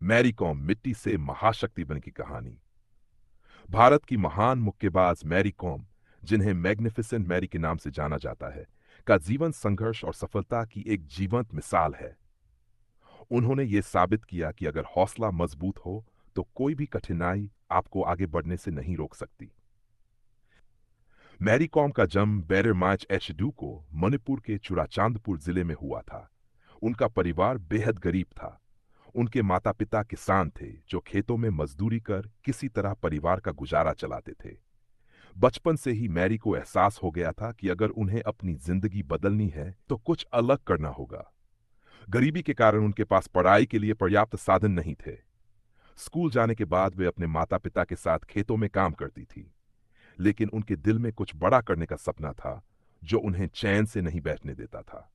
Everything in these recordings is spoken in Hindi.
मैरी कॉम मिट्टी से महाशक्ति बन की कहानी। भारत की महान मुक्केबाज मैरी कॉम, जिन्हें मैग्निफिसेंट मैरी के नाम से जाना जाता है, का जीवन संघर्ष और सफलता की एक जीवंत मिसाल है। उन्होंने ये साबित किया कि अगर हौसला मजबूत हो तो कोई भी कठिनाई आपको आगे बढ़ने से नहीं रोक सकती। मैरी कॉम का जन्म बैरर मार्च एचडू को मणिपुर के चुराचांदपुर जिले में हुआ था। उनका परिवार बेहद गरीब था। उनके माता पिता किसान थे जो खेतों में मजदूरी कर किसी तरह परिवार का गुजारा चलाते थे। बचपन से ही मैरी को एहसास हो गया था कि अगर उन्हें अपनी जिंदगी बदलनी है तो कुछ अलग करना होगा। गरीबी के कारण उनके पास पढ़ाई के लिए पर्याप्त साधन नहीं थे। स्कूल जाने के बाद वे अपने माता पिता के साथ खेतों में काम करती थी, लेकिन उनके दिल में कुछ बड़ा करने का सपना था जो उन्हें चैन से नहीं बैठने देता था।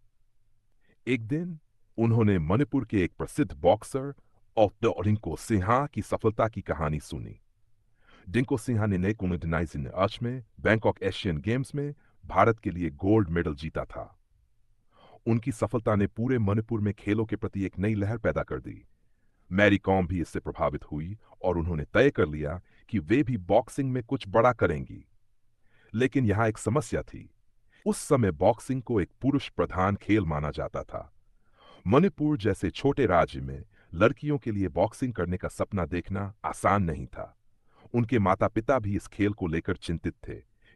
एक दिन उन्होंने मणिपुर के एक प्रसिद्ध बॉक्सर ऑफ डिंको सिन्हा की सफलता की कहानी सुनी। डिंको सिन्हा ने 1998 में बैंकॉक एशियन गेम्स में भारत के लिए गोल्ड मेडल जीता था। उनकी सफलता ने पूरे मणिपुर में खेलों के प्रति एक नई लहर पैदा कर दी। मैरी कॉम भी इससे प्रभावित हुई और उन्होंने तय कर लिया कि वे भी बॉक्सिंग में कुछ बड़ा करेंगी। लेकिन यहां एक समस्या थी। उस समय बॉक्सिंग को एक पुरुष प्रधान खेल माना जाता था। मणिपुर जैसे छोटे राज्य में लड़कियों के लिए बॉक्सिंग करने का सपना देखना आसान नहीं था। उनके माता पिता भी इस खेल को लेकर चिंतित थे,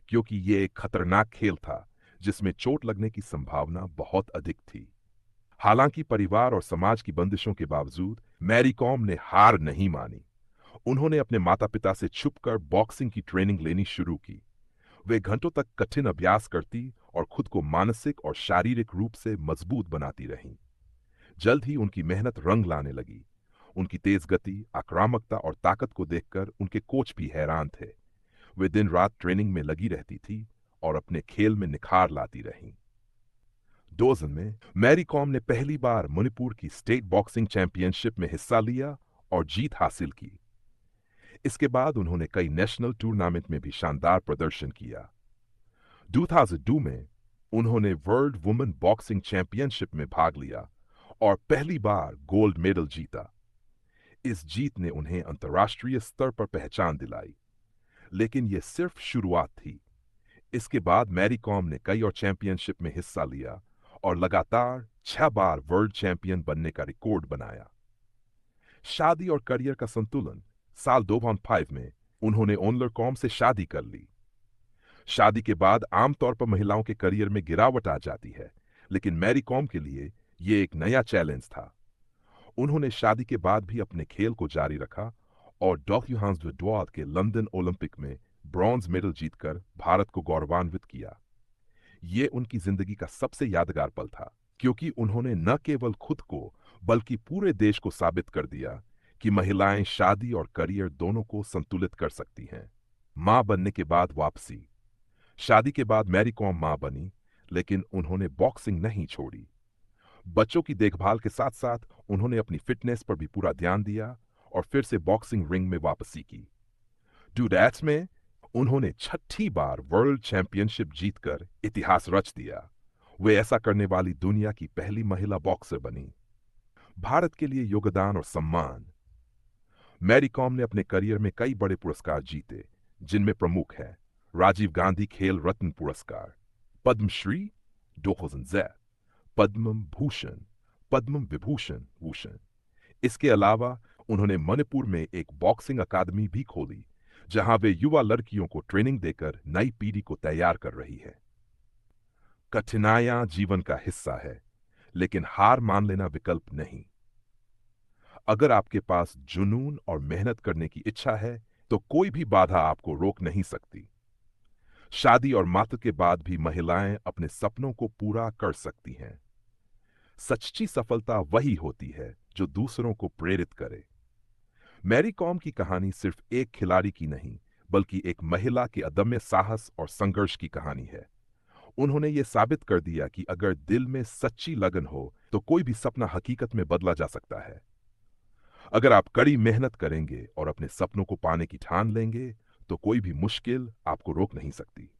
क्योंकि ये एक खतरनाक खेल था जिसमें चोट लगने की संभावना बहुत अधिक थी। हालांकि परिवार और समाज की बंदिशों के बावजूद मैरी कॉम ने हार नहीं मानी। उन्होंने अपने माता पिता से छुपकर बॉक्सिंग की ट्रेनिंग लेनी शुरू की। वे घंटों तक कठिन अभ्यास करती और खुद को मानसिक और शारीरिक रूप से मजबूत बनाती रहीं। जल्द ही उनकी मेहनत रंग लाने लगी। उनकी तेज गति, आक्रामकता और ताकत को देखकर उनके कोच भी हैरान थे। वे दिन रात ट्रेनिंग में लगी रहती थी और अपने खेल में निखार लाती रहीं। 2000 में मैरी कॉम ने पहली बार मणिपुर की स्टेट बॉक्सिंग चैंपियनशिप में हिस्सा लिया और जीत हासिल की। इसके बाद उन्होंने कई नेशनल टूर्नामेंट में भी शानदार प्रदर्शन किया। 2002 में उन्होंने वर्ल्ड वुमेन बॉक्सिंग चैंपियनशिप में भाग लिया और पहली बार गोल्ड मेडल जीता। इस जीत ने उन्हें अंतर्राष्ट्रीय स्तर पर पहचान दिलाई। लेकिन यह सिर्फ शुरुआत थी। इसके बाद मैरी कॉम ने कई और चैंपियनशिप में हिस्सा लिया और लगातार 6 बार वर्ल्ड चैंपियन बनने का रिकॉर्ड बनाया। शादी और करियर का संतुलन। साल 2005 में उन्होंने ओनलर कॉम से शादी कर ली। शादी के बाद आमतौर पर महिलाओं के करियर में गिरावट आ जाती है, लेकिन मैरी कॉम के लिए यह एक नया चैलेंज था। उन्होंने शादी के बाद भी अपने खेल को जारी रखा और डॉक्यूहांस के लंदन ओलंपिक में ब्रॉन्ज मेडल जीतकर भारत को गौरवान्वित किया। ये उनकी जिंदगी का सबसे यादगार पल था, क्योंकि उन्होंने न केवल खुद को बल्कि पूरे देश को साबित कर दिया कि महिलाएं शादी और करियर दोनों को संतुलित कर सकती हैं। मां बनने के बाद वापसी। शादी के बाद मैरी कॉम मां बनी, लेकिन उन्होंने बॉक्सिंग नहीं छोड़ी। बच्चों की देखभाल के साथ साथ उन्होंने अपनी फिटनेस पर भी पूरा ध्यान दिया और फिर से बॉक्सिंग रिंग में वापसी की। डूडेट्स में उन्होंने 6 बार वर्ल्ड चैंपियनशिप जीतकर इतिहास रच दिया। वे ऐसा करने वाली दुनिया की पहली महिला बॉक्सर बनी। भारत के लिए योगदान और सम्मान। मैरी कॉम ने अपने करियर में कई बड़े पुरस्कार जीते, जिनमें प्रमुख है राजीव गांधी खेल रत्न पुरस्कार, पद्मश्री 2006, पद्म भूषण, पद्म विभूषण भूषण। इसके अलावा उन्होंने मणिपुर में एक बॉक्सिंग अकादमी भी खोली, जहां वे युवा लड़कियों को ट्रेनिंग देकर नई पीढ़ी को तैयार कर रही है। कठिनाइयां जीवन का हिस्सा है, लेकिन हार मान लेना विकल्प नहीं। अगर आपके पास जुनून और मेहनत करने की इच्छा है तो कोई भी बाधा आपको रोक नहीं सकती। शादी और मातृ के बाद भी महिलाएं अपने सपनों को पूरा कर सकती हैं। सच्ची सफलता वही होती है जो दूसरों को प्रेरित करे। मैरी कॉम की कहानी सिर्फ एक खिलाड़ी की नहीं, बल्कि एक महिला के अदम्य साहस और संघर्ष की कहानी है। उन्होंने ये साबित कर दिया कि अगर दिल में सच्ची लगन हो तो कोई भी सपना हकीकत में बदला जा सकता है। अगर आप कड़ी मेहनत करेंगे और अपने सपनों को पाने की ठान लेंगे तो कोई भी मुश्किल आपको रोक नहीं सकती।